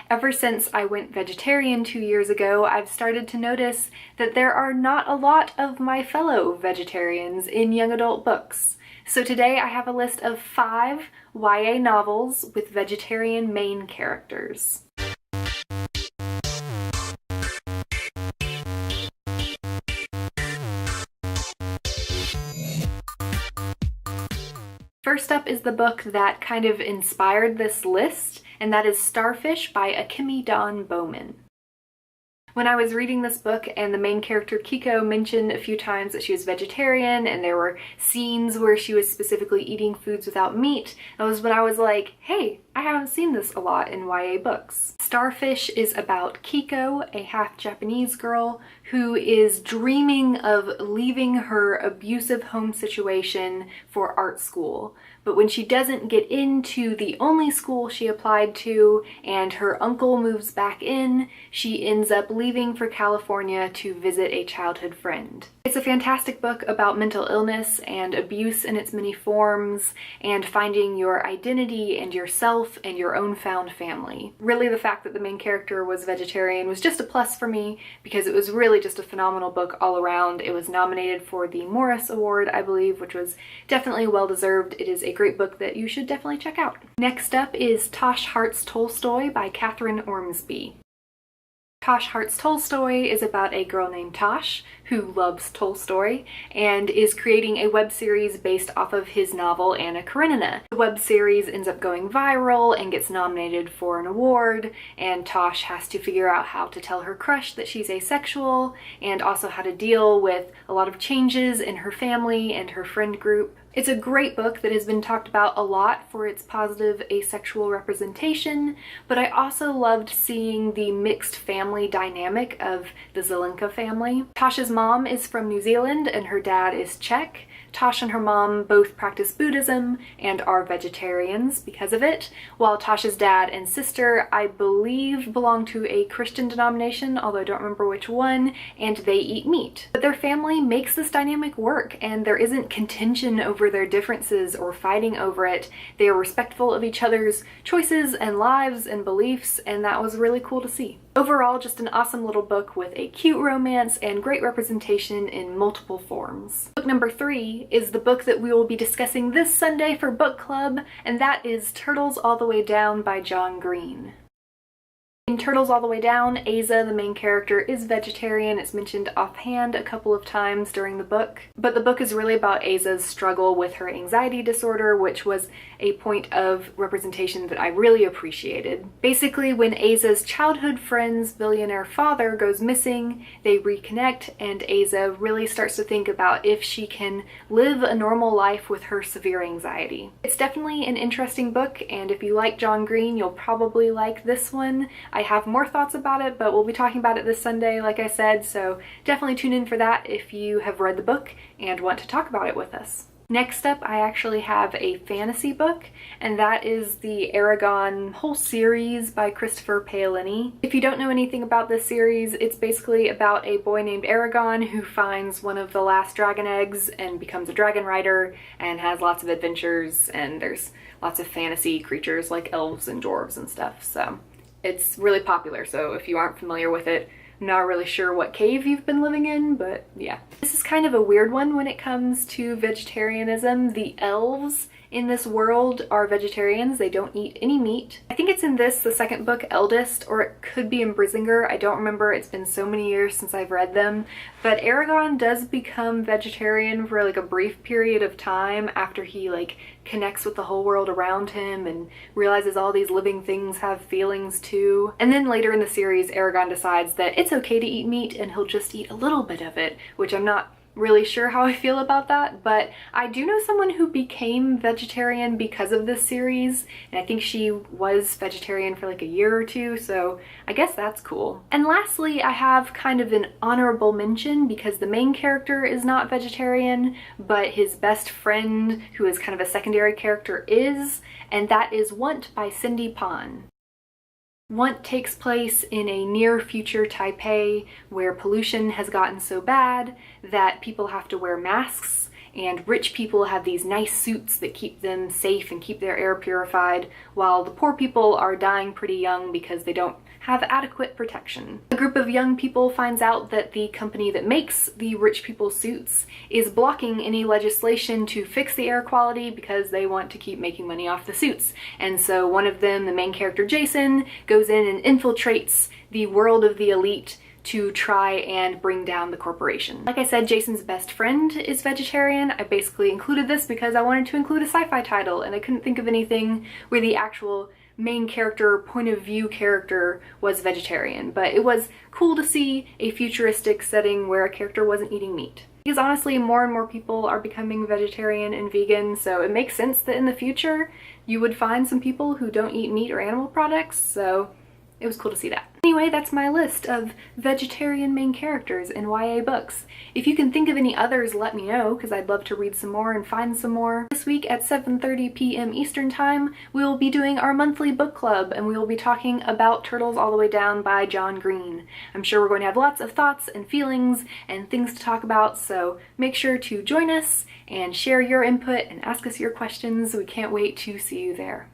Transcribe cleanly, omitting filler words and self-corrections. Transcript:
Ever since I went vegetarian 2 years ago, I've started to notice that there are not a lot of my fellow vegetarians in young adult books. So today I have a list of 5 YA novels with vegetarian main characters. First up is the book that kind of inspired this list, and that is Starfish by Akemi Dawn Bowman. When I was reading this book and the main character Kiko mentioned a few times that she was vegetarian and there were scenes where she was specifically eating foods without meat, that was when I was like, hey, I haven't seen this a lot in YA books. Starfish is about Kiko, a half-Japanese girl who is dreaming of leaving her abusive home situation for art school. But when she doesn't get into the only school she applied to and her uncle moves back in, she ends up leaving for California to visit a childhood friend. It's a fantastic book about mental illness and abuse in its many forms and finding your identity and yourself and your own found family. Really, the fact that the main character was vegetarian was just a plus for me because it was really just a phenomenal book all around. It was nominated for the Morris Award, I believe, which was definitely well deserved. It is a great book that you should definitely check out. Next up is Tosh Hart's Tolstoy by Catherine Ormsby. Tosh Hart's Tolstoy is about a girl named Tosh who loves Tolstoy and is creating a web series based off of his novel Anna Karenina. The web series ends up going viral and gets nominated for an award, and Tosh has to figure out how to tell her crush that she's asexual and also how to deal with a lot of changes in her family and her friend group. It's a great book that has been talked about a lot for its positive asexual representation, but I also loved seeing the mixed family dynamic of the Zelenka family. Tosh's mom is from New Zealand and her dad is Czech. Tosh and her mom both practice Buddhism and are vegetarians because of it, while Tosh's dad and sister, I believe, belong to a Christian denomination, although I don't remember which one, and they eat meat. But their family makes this dynamic work, and there isn't contention over their differences or fighting over it. They are respectful of each other's choices and lives and beliefs, and that was really cool to see. Overall, just an awesome little book with a cute romance and great representation in multiple forms. Book number 3 is the book that we will be discussing this Sunday for book club, and that is Turtles All the Way Down by John Green. In Turtles All the Way Down, Aza, the main character, is vegetarian. It's mentioned offhand a couple of times during the book, but the book is really about Aza's struggle with her anxiety disorder, which was a point of representation that I really appreciated. Basically, when Aza's childhood friend's billionaire father goes missing, they reconnect, and Aza really starts to think about if she can live a normal life with her severe anxiety. It's definitely an interesting book, and if you like John Green, you'll probably like this one. I have more thoughts about it, but we'll be talking about it this Sunday, like I said, so definitely tune in for that if you have read the book and want to talk about it with us. Next up, I actually have a fantasy book, and that is the Eragon whole series by Christopher Paolini. If you don't know anything about this series, it's basically about a boy named Eragon who finds one of the last dragon eggs and becomes a dragon rider and has lots of adventures, and there's lots of fantasy creatures like elves and dwarves and stuff, so it's really popular. So if you aren't familiar with it, I'm not really sure what cave you've been living in, but yeah. This is kind of a weird one when it comes to vegetarianism. The elves in this world are vegetarians. They don't eat any meat. I think it's in this, the second book, Eldest, or it could be in Brisingar. I don't remember. It's been so many years since I've read them. But Eragon does become vegetarian for like a brief period of time after he connects with the whole world around him and realizes all these living things have feelings too. And then later in the series, Eragon decides that it's okay to eat meat and he'll just eat a little bit of it, which I'm not really sure how I feel about that, but I do know someone who became vegetarian because of this series, and I think she was vegetarian for like a year or two, so I guess that's cool. And lastly, I have kind of an honorable mention because the main character is not vegetarian, but his best friend, who is kind of a secondary character, is, and that is Want by Cindy Pon. Want takes place in a near future Taipei where pollution has gotten so bad that people have to wear masks and rich people have these nice suits that keep them safe and keep their air purified, while the poor people are dying pretty young because they don't have adequate protection. A group of young people finds out that the company that makes the rich people's suits is blocking any legislation to fix the air quality because they want to keep making money off the suits. And so one of them, the main character Jason, goes in and infiltrates the world of the elite to try and bring down the corporation. Like I said, Jason's best friend is vegetarian. I basically included this because I wanted to include a sci-fi title, and I couldn't think of anything where the actual main character, point of view character was vegetarian, but it was cool to see a futuristic setting where a character wasn't eating meat. Because honestly, more and more people are becoming vegetarian and vegan, so it makes sense that in the future you would find some people who don't eat meat or animal products, so it was cool to see that. Anyway, that's my list of vegetarian main characters in YA books. If you can think of any others, let me know, because I'd love to read some more and find some more. This week at 7:30 p.m. Eastern Time, we will be doing our monthly book club, and we will be talking about Turtles All the Way Down by John Green. I'm sure we're going to have lots of thoughts and feelings and things to talk about, so make sure to join us and share your input and ask us your questions. We can't wait to see you there.